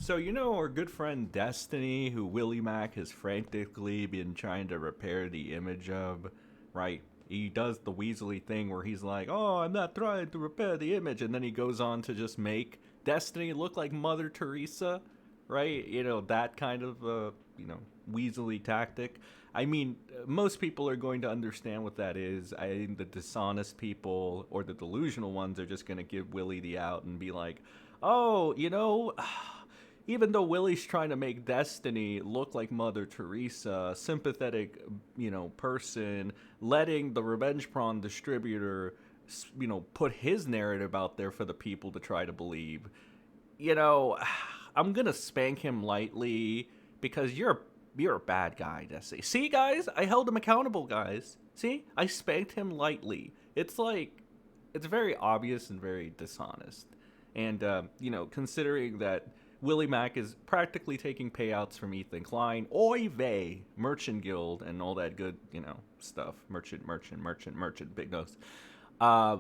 So, our good friend Destiny, who Willie Mack has frantically been trying to repair the image of, right? He does the Weasley thing where he's like, oh, I'm not trying to repair the image. And then he goes on to just make Destiny look like Mother Teresa, right? That kind of, Weasley tactic. I mean, most people are going to understand what that is. I think the dishonest people or the delusional ones are just going to give Willie the out and be like, oh, even though Willie's trying to make Destiny look like Mother Teresa, sympathetic, person, letting the Revenge Prawn distributor, put his narrative out there for the people to try to believe. You know, I'm gonna spank him lightly because you're a bad guy, Destiny. See, guys, I held him accountable, guys. See, I spanked him lightly. It's very obvious and very dishonest. And considering that Willie Mack is practically taking payouts from Ethan Klein, Oy vey, Merchant Guild, and all that good, stuff. Merchant, big nose. Uh,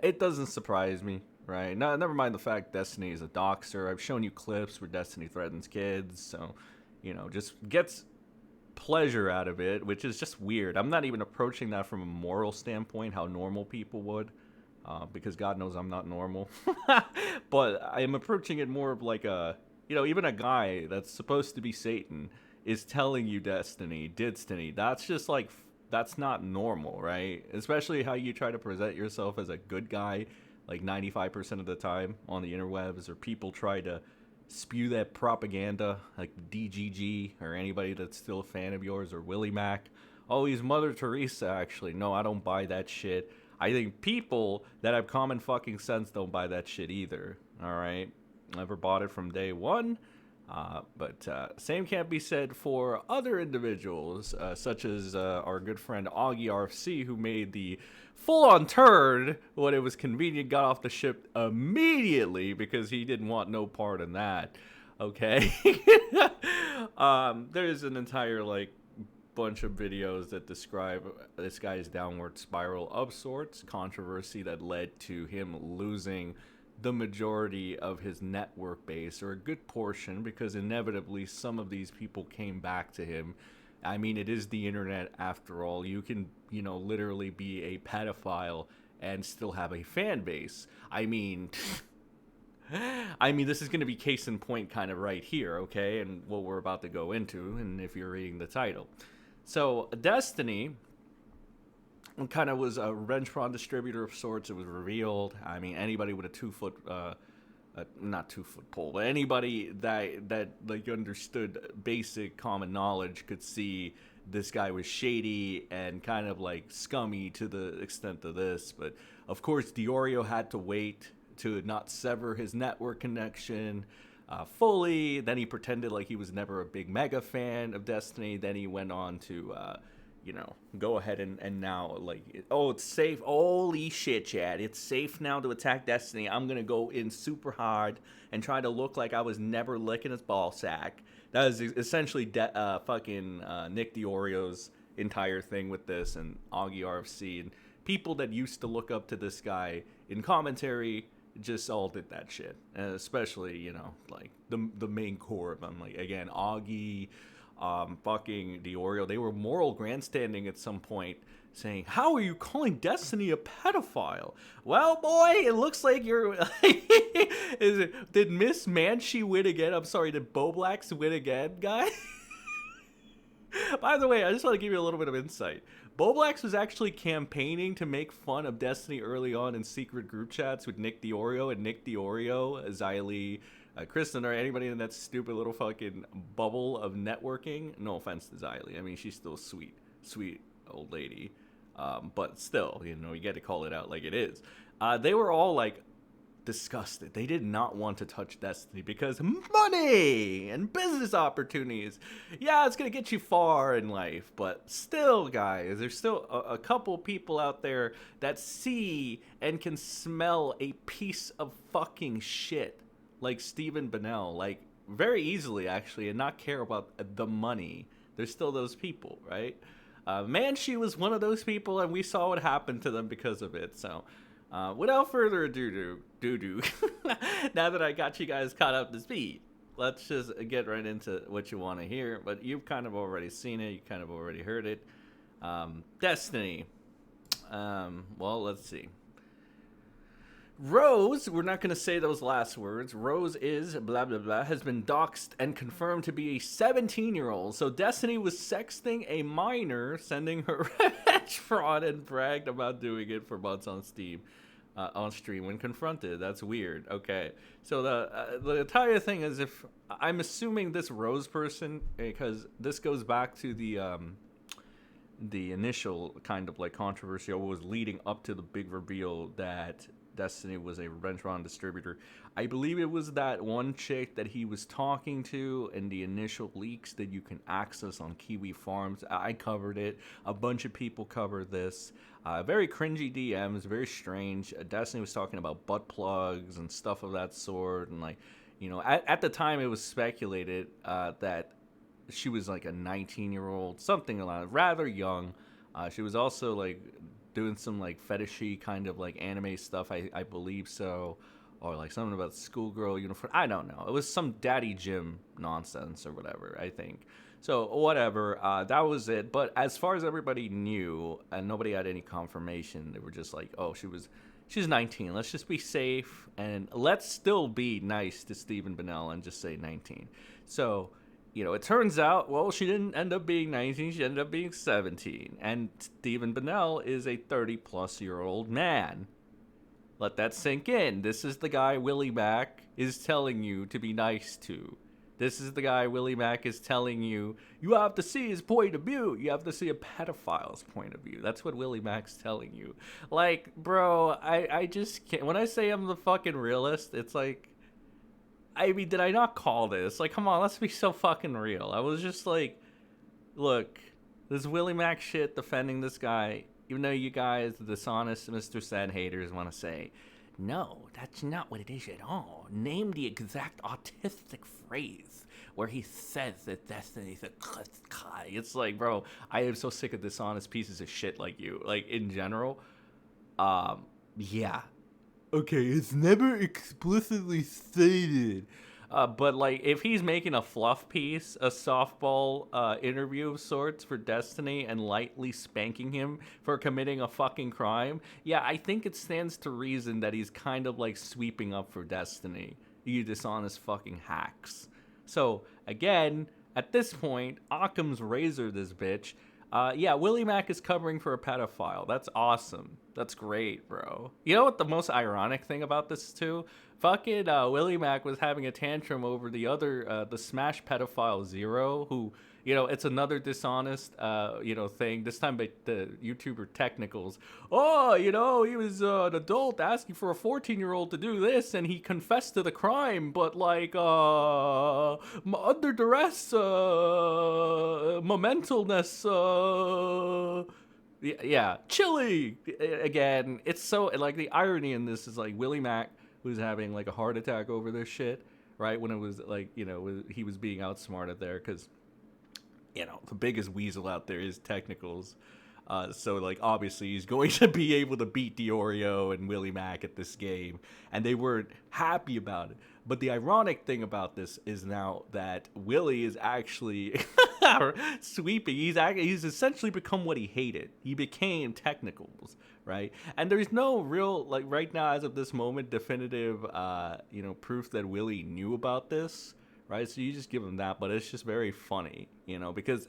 it doesn't surprise me, right? No, never mind the fact Destiny is a doxer. I've shown you clips where Destiny threatens kids, so, just gets pleasure out of it, which is just weird. I'm not even approaching that from a moral standpoint, how normal people would. Because God knows I'm not normal. But I am approaching it more of like even a guy that's supposed to be Satan is telling you Destiny. That's just like, that's not normal, right? Especially how you try to present yourself as a good guy, like 95% of the time on the interwebs, or people try to spew that propaganda, like the DGG or anybody that's still a fan of yours, or Willie Mack. Oh, he's Mother Teresa, actually. No, I don't buy that shit. I think people that have common fucking sense don't buy that shit either. All right, never bought it from day one. But same can't be said for other individuals, such as our good friend Augie RFC, who made the full-on turn when it was convenient, got off the ship immediately because he didn't want no part in that. Okay, there's an entire bunch of videos that describe this guy's downward spiral of sorts, controversy that led to him losing the majority of his network base, or a good portion, because inevitably some of these people came back to him. I mean, it is the internet after all. You can, literally be a pedophile and still have a fan base. I mean, this is going to be case in point kind of right here, okay? And what we're about to go into, and if you're reading the title. So, Destiny kind of was a Revenge Prawn distributor of sorts. It was revealed. I mean, anybody with a 2 foot, not 2 foot pole, but anybody that understood basic common knowledge could see this guy was shady and kind of scummy to the extent of this. But of course, Diorio had to wait to not sever his network connection fully. Then he pretended like he was never a big mega fan of Destiny. Then he went on to go ahead and now it's safe. Holy shit, Chad, it's safe now to attack Destiny. I'm gonna go in super hard and try to look like I was never licking his ball sack. That is essentially fucking Nick Diorio's entire thing with this, and Augie RFC and people that used to look up to this guy in commentary just all did that shit. And especially, the main core of them. Again, Augie, fucking Diorio, they were moral grandstanding at some point, saying, how are you calling Destiny a pedophile? Well, boy, it looks like you're... Did Miss Manchi win again? I'm sorry, did Boblax win again, guy? By the way, I just want to give you a little bit of insight. Boblax was actually campaigning to make fun of Destiny early on in secret group chats with Nick Diorio, and Nick Diorio, Xylee, Kristen, or anybody in that stupid little fucking bubble of networking. No offense to Xylee. I mean, she's still a sweet old lady. But still, you get to call it out like it is. They were all disgusted. They did not want to touch Destiny because money and business opportunities. Yeah, it's going to get you far in life, but still, guys, there's still a couple people out there that see and can smell a piece of fucking shit like Steven Bonell, very easily actually, and not care about the money. There's still those people, right? Manchi was one of those people, and we saw what happened to them because of it. So without further ado, now that I got you guys caught up to speed, let's just get right into what you want to hear. But you've kind of already seen it. You kind of already heard it. Destiny. Well, let's see. Rose, we're not going to say those last words. Rose is blah, blah, blah, has been doxxed and confirmed to be a 17-year-old. So Destiny was sexting a minor, sending her revenge fraud, and bragged about doing it for months on Steam. On stream when confronted. That's weird. Okay, so the entire thing is, if I'm assuming this Rose person, because this goes back to the initial kind of like controversy what was leading up to the big reveal that Destiny was a revenge fraud distributor. I believe it was that one chick that he was talking to in the initial leaks that you can access on Kiwi Farms. I covered it. A bunch of people covered this. Very cringy DMs, very strange. Destiny was talking about butt plugs and stuff of that sort. And like, you know, at the time it was speculated that she was like a 19-year-old, something like that, rather young. She was also like doing some like fetishy kind of like anime stuff, I believe so, or like something about schoolgirl uniform. I don't know. It was some Daddy Jim nonsense or whatever, I think. So whatever, that was it. But as far as everybody knew, and nobody had any confirmation, they were just like, oh, she's 19. Let's just be safe, and let's still be nice to Steven Bonell and just say 19. So, you know, it turns out, well, she didn't end up being 19. She ended up being 17. And Steven Bonell is a 30-plus-year-old man. Let that sink in. This is the guy Willie Mack is telling you to be nice to. This is the guy Willie Mack is telling you, you have to see his point of view. You have to see a pedophile's point of view. That's what Willie Mack's telling you. Like, bro, I just can't. When I say I'm the fucking realist, it's like, I mean, did I not call this? Like, come on, let's be so fucking real. I was just like, look, this Willie Mack shit defending this guy, even though you guys, the dishonest MrSEN haters, want to say, no, that's not what it is at all. Name the exact autistic phrase where he says that Destiny's a guy. It's like, bro, I am so sick of dishonest pieces of shit like you. Like, in general, yeah. Okay, it's never explicitly stated. But, like, if he's making a fluff piece, a softball interview of sorts for Destiny and lightly spanking him for committing a fucking crime, yeah, I think it stands to reason that he's kind of, like, sweeping up for Destiny. You dishonest fucking hacks. So, again, at this point, Occam's razor this bitch. Yeah, Willie Mack is covering for a pedophile. That's awesome. That's great, bro. You know what the most ironic thing about this, too? Fucking Willie Mack was having a tantrum over the other, the Smash pedophile Zero, who, you know, it's another dishonest, you know, thing. This time by the YouTuber Technicals. Oh, you know, he was an adult asking for a 14-year-old to do this, and he confessed to the crime, but, like, under duress, momentalness, yeah, chilly. Again, it's so, like, the irony in this is, like, Willie Mack was having, like, a heart attack over this shit, right? When it was, like, you know, he was being outsmarted there, because, you know, the biggest weasel out there is Technicals. So, like, obviously he's going to be able to beat Diorio and Willie Mack at this game, and they weren't happy about it. But the ironic thing about this is now that Willie is actually sweeping. He's essentially become what he hated. He became Technicals, right? And there's no real, like, right now, as of this moment, definitive, you know, proof that Willie knew about this, right? So you just give him that, but it's just very funny, you know, because,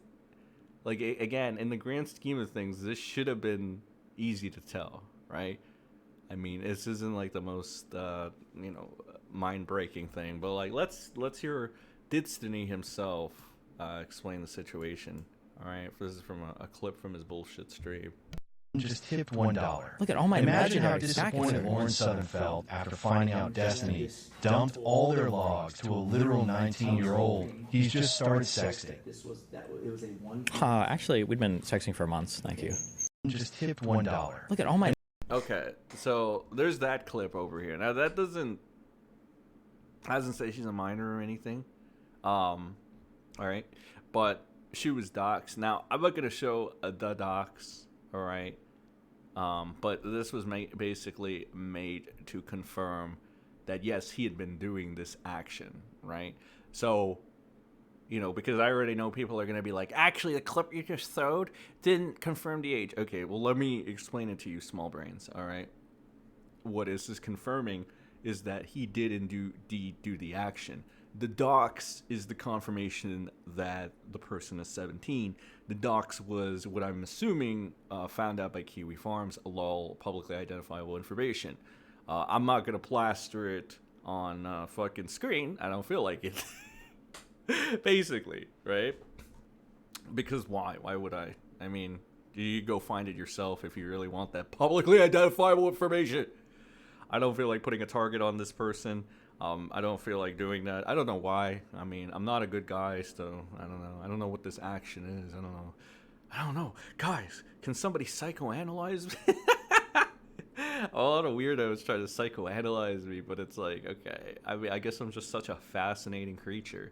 like, again, in the grand scheme of things, this should have been easy to tell, right? I mean, this isn't, like, the most, you know, mind-breaking thing, but, like, let's hear Destiny himself explain the situation. All right, this is from a clip from his bullshit stream. Just tipped $1. Look at all my Imagine how disappointed Lauren Southern felt after finding out Destiny dumped all their logs to a literal 19-year-old he's just started sexting. Actually, we'd been texting for months. Thank you. Just tipped $1. Look at all my. Okay, so there's that clip over here. Now that doesn't say she's a minor or anything. All right, but she was doxxed. Now I'm not gonna show the dox. All right, but this was basically made to confirm that yes, he had been doing this action, right? So, because I already know people are going to be like, actually, the clip you just showed didn't confirm the age. Okay, well, let me explain it to you, small brains, all right? What this is confirming is that he did indeed do the action. The dox is the confirmation that the person is 17. The dox was what I'm assuming found out by Kiwi Farms, lol, publicly identifiable information. I'm not going to plaster it on fucking screen. I don't feel like it. Basically, right? Because why? Why would I? I mean, you go find it yourself if you really want that publicly identifiable information. I don't feel like putting a target on this person. I don't feel like doing that. I don't know why. I mean, I'm not a good guy, so I don't know. I don't know what this action is. I don't know. Guys, can somebody psychoanalyze me? A lot of weirdos try to psychoanalyze me, but it's like, okay. I mean, I guess I'm just such a fascinating creature.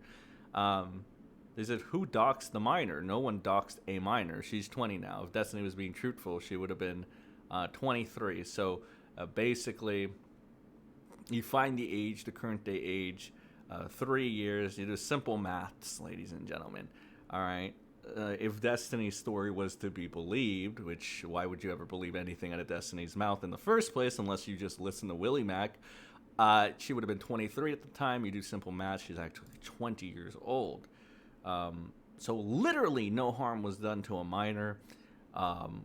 They said, who doxed the minor? No one doxed a minor. She's 20 now. If Destiny was being truthful, she would have been 23. So basically, you find the age, the current day age, 3 years. You do simple maths, ladies and gentlemen. All right. If Destiny's story was to be believed, which why would you ever believe anything out of Destiny's mouth in the first place unless you just listen to Willie Mac? She would have been 23 at the time. You do simple math, she's actually 20 years old. So literally no harm was done to a minor.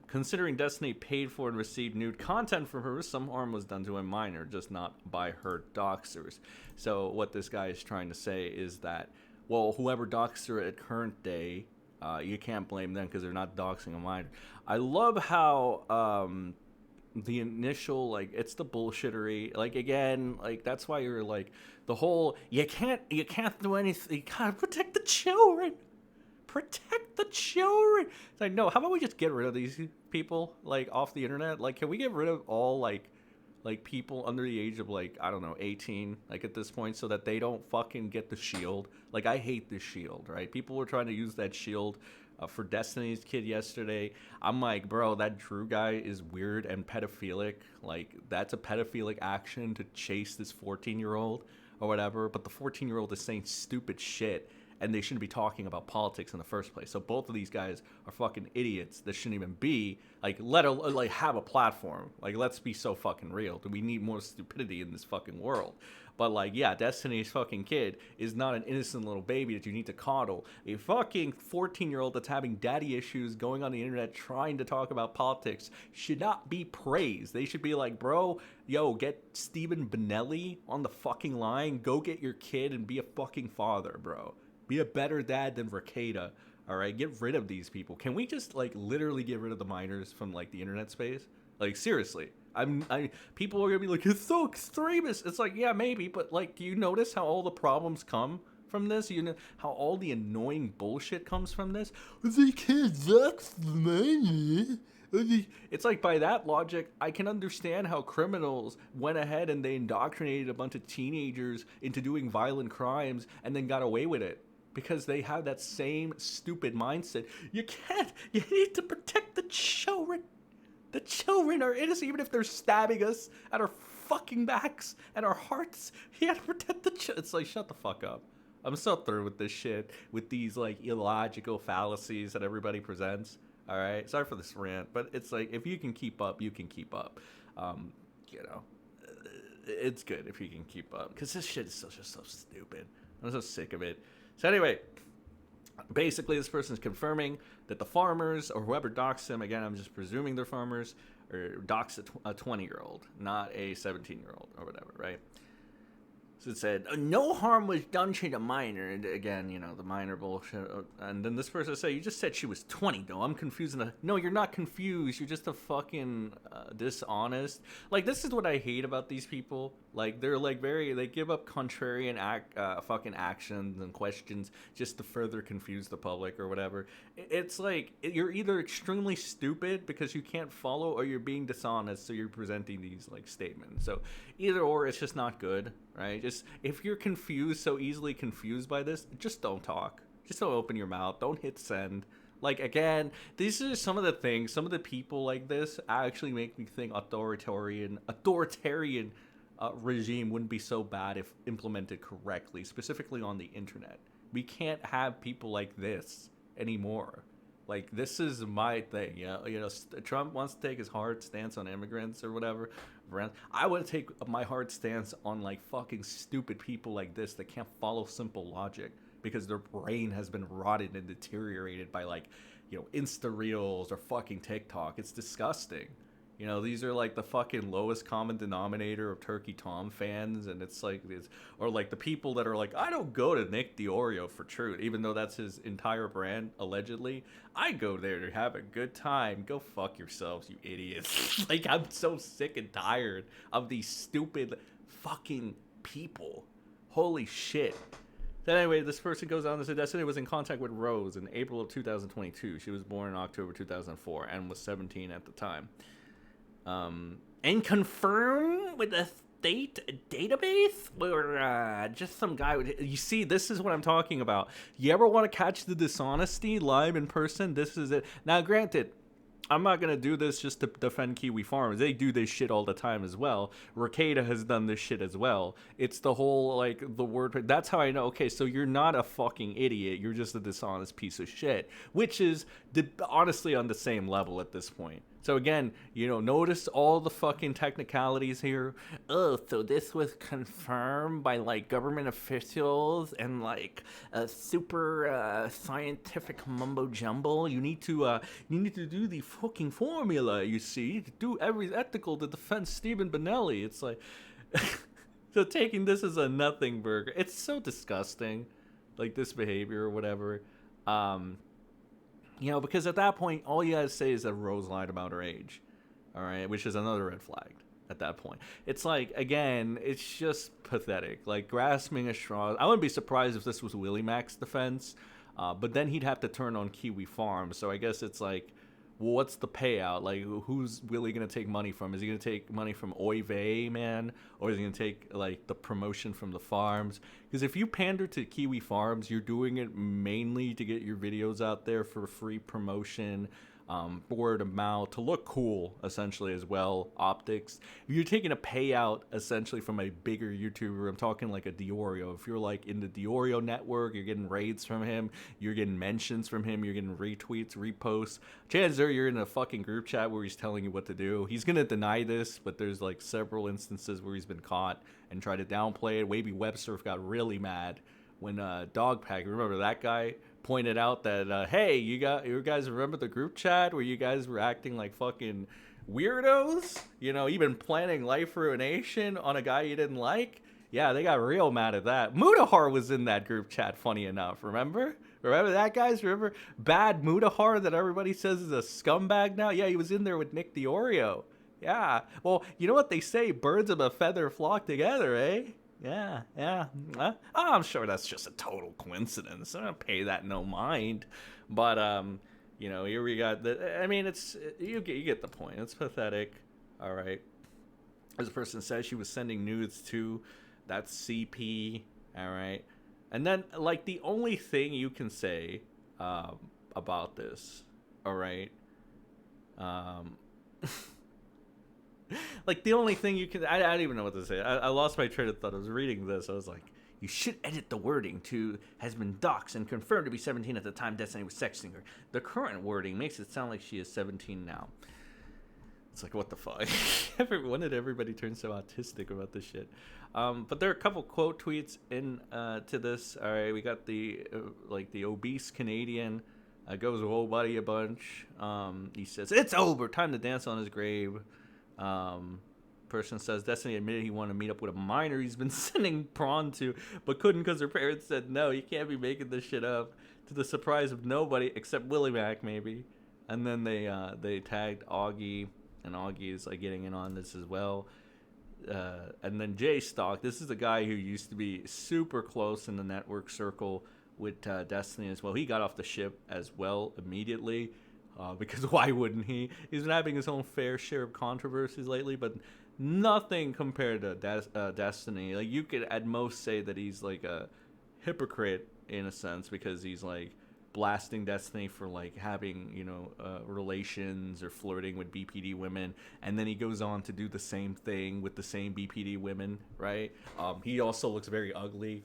Considering Destiny paid for and received nude content from her, some harm was done to a minor, just not by her doxers. So what this guy is trying to say is that, well, whoever doxed her at current day, you can't blame them because they're not doxing a minor. I love how the initial, like, it's the bullshittery. Like, again, like, that's why you're like, the whole, you can't do anything. You gotta protect the children. Protect the children. It's like, no, how about we just get rid of these people, like, off the internet? Like, can we get rid of all, like people under the age of, like, I don't know, 18, like, at this point, so that they don't fucking get the shield. Like, I hate the shield, right? People were trying to use that shield for Destiny's kid yesterday. I'm like, bro, that Drew guy is weird and pedophilic. Like, that's a pedophilic action to chase this 14-year-old or whatever. But the 14-year-old is saying stupid shit, and they shouldn't be talking about politics in the first place. So both of these guys are fucking idiots that shouldn't even be, like, have a platform. Like, let's be so fucking real. Do we need more stupidity in this fucking world? But, like, yeah, Destiny's fucking kid is not an innocent little baby that you need to coddle. A fucking 14-year-old that's having daddy issues, going on the internet trying to talk about politics should not be praised. They should be like, bro, yo, get Steven Bonell on the fucking line. Go get your kid and be a fucking father, bro. Be a better dad than Rakeda. All right, get rid of these people. Can we just, like, literally get rid of the minors from, like, the internet space? Like, seriously. People are gonna be like, it's so extremist. It's like, yeah, maybe, but, like, do you notice how all the problems come from this? You know how all the annoying bullshit comes from this? They can't dox the minor. It's like, by that logic, I can understand how criminals went ahead and they indoctrinated a bunch of teenagers into doing violent crimes and then got away with it. Because they have that same stupid mindset. You need to protect the children. The children are innocent, even if they're stabbing us at our fucking backs and our hearts. You gotta protect the children. It's like, shut the fuck up. I'm so through with this shit, with these, like, illogical fallacies that everybody presents. All right, sorry for this rant, but it's like, if you can keep up, you can keep up. It's good if you can keep up, because this shit is just so stupid. I'm so sick of it. So anyway, basically this person is confirming that the farmers, or whoever doxed them, again, I'm just presuming they're farmers, or doxed a 20-year-old, not a 17-year-old or whatever, right? So it said, no harm was done to the minor. And again, the minor bullshit. And then this person said, you just said she was 20, though. I'm confused. No, you're not confused. You're just a fucking dishonest. Like, this is what I hate about these people. Like, they're, like, they give up contrarian fucking actions and questions just to further confuse the public or whatever. It's like, you're either extremely stupid because you can't follow, or you're being dishonest, so you're presenting these, like, statements. So either or, it's just not good, right? Just, if you're confused, so easily confused by this, just don't talk. Just don't open your mouth. Don't hit send. Like, again, these are some of the things, some of the people like this actually make me think authoritarian regime wouldn't be so bad if implemented correctly, specifically on the internet. We can't have people like this anymore. Like, this is my thing. Trump wants to take his hard stance on immigrants or whatever. I want to take my hard stance on like fucking stupid people like this that can't follow simple logic because their brain has been rotted and deteriorated by like, Insta Reels or fucking TikTok. It's disgusting. These are like the fucking lowest common denominator of Turkey Tom fans, and it's like or like the people that are like, I don't go to Nick DiOrio for truth, even though that's his entire brand, allegedly. I go there to have a good time. Go fuck yourselves, you idiots. Like, I'm so sick and tired of these stupid fucking people. Holy shit. Then anyway, this person goes on to say Destiny was in contact with Rose in April of 2022. She was born in October 2004 and was 17 at the time. And confirm with a state database where just some guy would, you see, this is what I'm talking about. You ever want to catch the dishonesty live in person? This is it. Now, granted, I'm not going to do this just to defend Kiwi Farmers. They do this shit all the time as well. Ricada has done this shit as well. It's the whole, like, the word. That's how I know, okay, so you're not a fucking idiot. You're just a dishonest piece of shit. Which is honestly on the same level at this point. So again, notice all the fucking technicalities here. Oh, so this was confirmed by like government officials and like a super scientific mumbo jumbo. You need to do the fucking formula. You see, you need to do every ethical to defend Steven Bonell. It's like, so taking this as a nothing burger. It's so disgusting, like this behavior or whatever. Because at that point, all you gotta say is that Rose lied about her age, all right, which is another red flag at that point. It's like, again, it's just pathetic, like grasping at straws. I wouldn't be surprised if this was Willie Mac's defense, but then he'd have to turn on Kiwi Farms, so I guess it's like, well, what's the payout? Like, who's Willie gonna take money from? Is he gonna take money from Oy Vey, man? Or is he gonna take, like, the promotion from the farms? Because if you pander to Kiwi Farms, you're doing it mainly to get your videos out there for free promotion, word of mouth, to look cool, essentially, as well, optics. If you're taking a payout, essentially, from a bigger YouTuber, I'm talking like a DiOrio. If you're, like, in the DiOrio network, you're getting raids from him, you're getting mentions from him, you're getting retweets, reposts, chances are you're in a fucking group chat where he's telling you what to do. He's gonna deny this, but there's, like, several instances where he's been caught and tried to downplay it. Wavy Webster got really mad when Dogpack, remember that guy, pointed out that, hey, you guys remember the group chat where you guys were acting like fucking weirdos? Even planning life ruination on a guy you didn't like? Yeah, they got real mad at that. Mudahar was in that group chat, funny enough, remember? Remember that, guys? Remember Bad Mudahar that everybody says is a scumbag now? Yeah, he was in there with Nick DiOrio. Yeah. Well, you know what they say? Birds of a feather flock together, eh? Yeah. I'm sure that's just a total coincidence. I don't pay that no mind. But, here we got it's, you get the point. It's pathetic. All right. As a person says, she was sending nudes to, that's CP. All right. And then, like, the only thing you can say about this, all right, like, the only thing you can... I don't even know what to say. I lost my train of thought. I was reading this. I was like, you should edit the wording to has been doxxed and confirmed to be 17 at the time Destiny was sexting her. The current wording makes it sound like she is 17 now. It's like, what the fuck? When did everybody turn so autistic about this shit? But there are a couple quote tweets in to this. All right, we got the obese Canadian goes whoa buddy a bunch. He says, it's over. Time to dance on his grave. Person says Destiny admitted he wanted to meet up with a minor he's been sending prawn to, but couldn't because her parents said no. You can't be making this shit up. To the surprise of nobody except Willie Mac, maybe. And then they tagged Augie, and Augie is like getting in on this as well. And then Jay Stock. This is the guy who used to be super close in the network circle with Destiny as well. He got off the ship as well immediately. Because why wouldn't he? He's been having his own fair share of controversies lately, but nothing compared to Destiny. Like, you could at most say that he's like a hypocrite in a sense, because he's like blasting Destiny for like having, relations or flirting with BPD women, and then he goes on to do the same thing with the same BPD women, right? He also looks very ugly.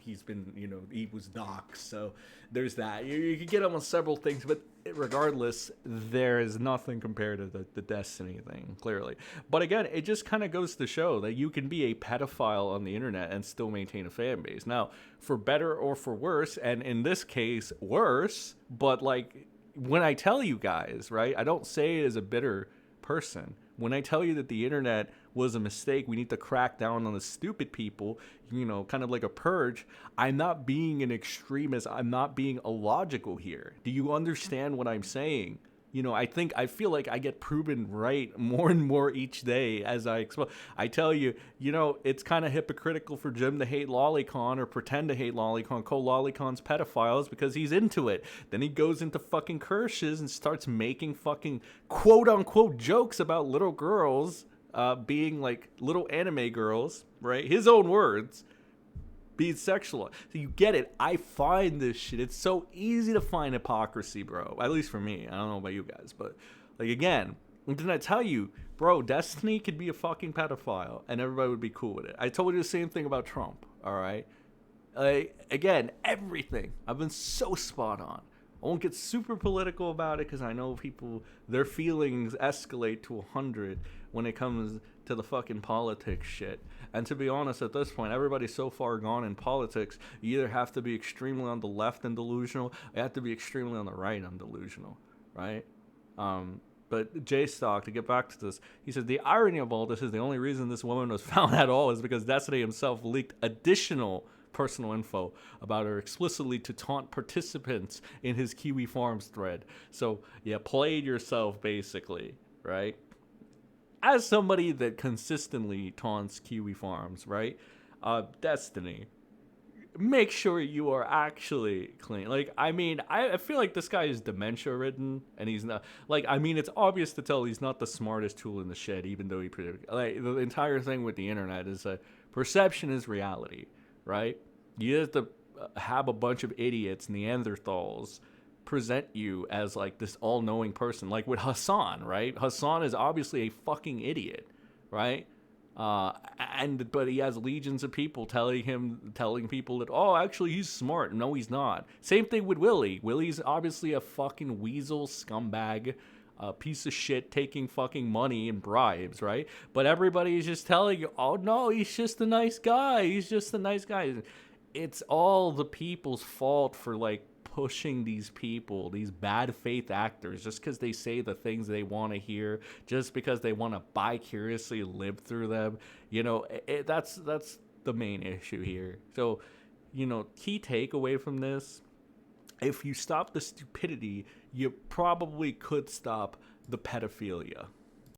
He's been, he was doxxed, so there's that. You can get him on several things, but regardless, there is nothing compared to the Destiny thing, clearly. But again, it just kind of goes to show that you can be a pedophile on the internet and still maintain a fan base. Now, for better or for worse, and in this case, worse, but like, when I tell you guys, right, I don't say it as a bitter person. When I tell you that the internet was a mistake, we need to crack down on the stupid people, kind of like a purge, I'm not being an extremist. I'm not being illogical here. Do you understand what I'm saying? I feel like I get proven right more and more each day as I explain. I tell you, it's kind of hypocritical for Jim to hate Lolicon or pretend to hate Lolicon, call Lolicon's pedophiles because he's into it. Then he goes into fucking curses and starts making fucking quote unquote jokes about little girls being like little anime girls, right? His own words. Being sexual. So you get it. I find this shit. It's so easy to find hypocrisy, bro. At least for me. I don't know about you guys. But, like, again, didn't I tell you, bro, Destiny could be a fucking pedophile and everybody would be cool with it. I told you the same thing about Trump, all right? Again, everything. I've been so spot on. I won't get super political about it because I know people, their feelings escalate to 100 when it comes to the fucking politics shit. And to be honest, at this point, everybody's so far gone in politics, you either have to be extremely on the left and delusional, or you have to be extremely on the right and delusional, right? But J-Stock, to get back to this, he says, the irony of all this is the only reason this woman was found at all is because Destiny himself leaked additional personal info about her explicitly to taunt participants in his Kiwi Farms thread. So, yeah, played yourself, basically, right? As somebody that consistently taunts Kiwi Farms, right? Destiny, make sure you are actually clean. Like, I mean, I feel like this guy is dementia-ridden, and he's not, like, I mean, it's obvious to tell he's not the smartest tool in the shed, even though like, the entire thing with the internet is that perception is reality, right? You have to have a bunch of idiots, Neanderthals, present you as like this all-knowing person, like with Hassan, right? Hassan is obviously a fucking idiot, right? But he has legions of people telling people that, oh, actually he's smart. No, he's not. Same thing with Willie. Willie's obviously a fucking weasel scumbag, piece of shit, taking fucking money and bribes, right? But everybody is just telling you, oh no, he's just a nice guy. He's just a nice guy. It's all the people's fault for like pushing these people, these bad faith actors, just because they say the things they want to hear, just because they want to vicariously live through them. That's the main issue here. So, key takeaway from this, if you stop the stupidity, you probably could stop the pedophilia.